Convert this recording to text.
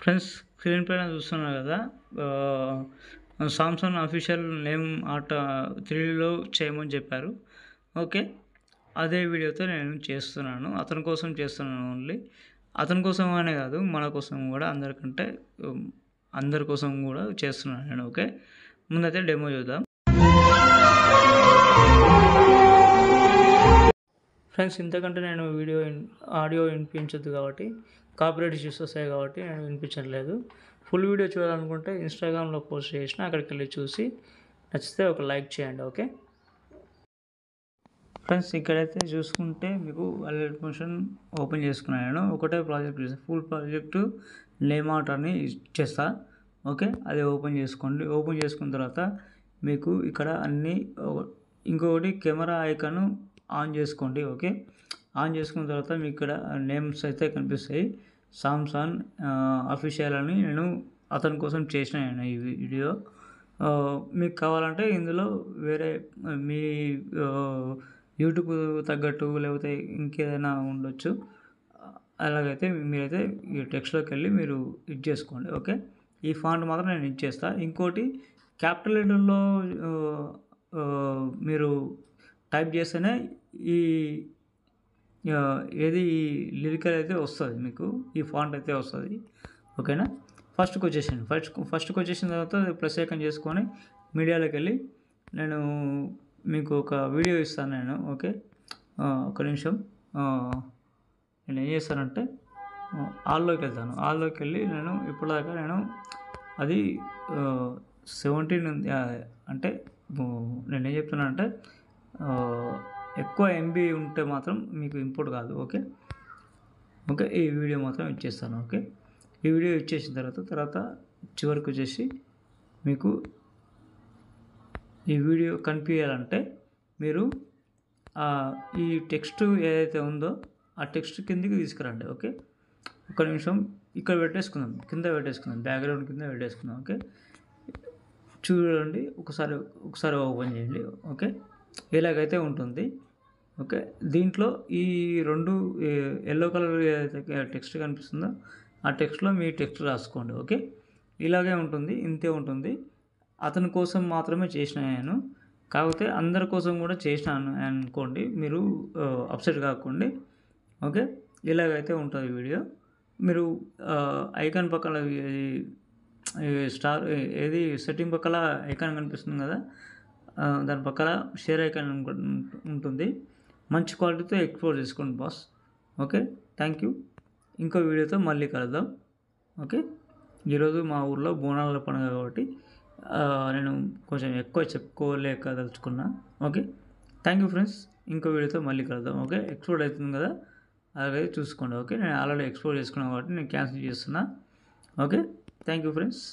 Friends, screen పైన చూస్తున్నారు కదా. సామ్సంగ్ అఫీషియల్ నేమ్ ఆర్ట్ 3Dలో చేయమని చెప్పారు. ఓకే, అదే వీడియోతో నేను చేస్తున్నాను. అతని కోసం చేస్తున్నాను. ఓన్లీ అతని కోసం అనే కాదు, మన కోసం కూడా, అందరి కోసం కూడా చేస్తున్నాను నేను. ఓకే, ముందైతే డెమో చూద్దాం. ఫ్రెండ్స్, ఇంతకంటే నేను ఆడియో వినిపించద్దు కాబట్టి, కాపీరైట్ ఇష్యూస్ వస్తాయి కాబట్టి నేను వినిపించట్లేదు. ఫుల్ వీడియో చూడాలనుకుంటే ఇన్స్టాగ్రామ్లో పోస్ట్ చేసిన, అక్కడికి వెళ్ళి చూసి నచ్చితే ఒక లైక్ చేయండి. ఓకే ఫ్రెండ్స్, ఇక్కడైతే చూసుకుంటే మీకు వాలెట్ మోషన్ ఓపెన్ చేసుకున్నాను. నేను ఒకటే ప్రాజెక్ట్ చేస్తాను, ఫుల్ ప్రాజెక్టు నేమ్ ఆర్ట్ అని చేస్తా. ఓకే, అది ఓపెన్ చేసుకోండి. ఓపెన్ చేసుకున్న తర్వాత మీకు ఇక్కడ అన్నీ, ఇంకొకటి కెమెరా ఐకాన్ ఆన్ చేసుకోండి. ఓకే, ఆన్ చేసుకున్న తర్వాత మీకు ఇక్కడ నేమ్స్ అయితే కనిపిస్తాయి. సామ్సంగ్ అఫీషియల్ అని నేను అతని కోసం చేసిన ఈ వీడియో. మీకు కావాలంటే ఇందులో వేరే మీ యూట్యూబ్ తగ్గట్టు లేకపోతే ఇంకేదైనా ఉండొచ్చు. అలాగైతే మీరైతే ఈ టెక్స్ట్లోకి వెళ్ళి మీరు ఇది చేసుకోండి. ఓకే, ఈ ఫాంట్ మాత్రం నేను ఇచ్చేస్తాను. ఇంకోటి క్యాపిటల్ లెటర్లో మీరు టైప్ చేస్తేనే ఈ ఏది లిరికల్ అయితే వస్తుంది, మీకు ఈ ఫాంట్ అయితే వస్తుంది. ఓకేనా, ఫస్ట్కి వచ్చేసిన తర్వాత ప్లస్ ఐకాన్ చేసుకొని మీడియాలోకి వెళ్ళి నేను మీకు ఒక వీడియో ఇస్తాను నేను. ఓకే, ఒక నిమిషం. నేను ఏం చేస్తానంటే ఆల్లోకి వెళ్తాను. ఆల్లోకి వెళ్ళి నేను ఇప్పటిదాకా అది 17 ఉంది. అంటే నేను ఏం చెప్తున్నానంటే ఎక్కువ MB ఉంటే మాత్రం మీకు ఇంపోర్ట్ కాదు. ఓకే, ఈ వీడియో మాత్రం ఇచ్చేస్తాను. ఓకే, ఈ వీడియో ఇచ్చేసిన తర్వాత చివరికి వచ్చేసి మీకు ఈ వీడియో కనిపించాలంటే మీరు ఈ టెక్స్ట్ ఏదైతే ఉందో ఆ టెక్స్ట్ కిందికి తీసుకురండి. ఓకే, ఒక నిమిషం ఇక్కడ పెట్టేసుకుందాం, బ్యాక్గ్రౌండ్ కింద పెట్టేసుకుందాం. ఓకే, చూడండి, ఒకసారి ఓపెన్ చేయండి. ఓకే, ఇలాగైతే ఉంటుంది. ఓకే, దీంట్లో ఈ 2 ఎల్లో కలర్ ఏదైతే టెక్స్ట్ కనిపిస్తుందో ఆ టెక్స్ట్లో మీ టెక్స్ట్ రాసుకోండి. ఓకే, ఇలాగే ఉంటుంది, ఇంతే ఉంటుంది. అతని కోసం మాత్రమే చేసిన నేను, కాకపోతే అందరి కోసం కూడా చేసినాను అనుకోండి, మీరు అప్సెట్ కాకండి. ఓకే, ఇలాగైతే ఉంటుంది వీడియో. మీరు ఐకాన్ పక్కన స్టార్ ఏది సెట్టింగ్ పక్కన ఐకాన్ కనిపిస్తుంది కదా, దాని పక్కన షేర్ ఐకాన్ ఉంటుంది. మంచి క్వాలిటీతో ఎక్స్పోర్ట్ చేసుకోండి బాస్. Okay, thank you. ఇంకో వీడియోతో మళ్ళీ కలుద్దాం. ఓకే, ఈరోజు మా ఊర్లో బోనాల పండుగ కాబట్టి నేను కొంచెం ఎక్కువ చెప్పుకోలేకదలుచుకున్నా. Okay, thank you friends. ఇంకో వీడియోతో మళ్ళీ కలుద్దాం. ఓకే, ఎక్స్పోర్ట్ అవుతుంది కదా, అలాగే చూసుకోండి. ఓకే, నేను ఆల్రెడీ ఎక్స్పోర్ట్ చేసుకున్నాను కాబట్టి నేను క్యాన్సిల్ చేస్తున్నా. Okay, thank you friends.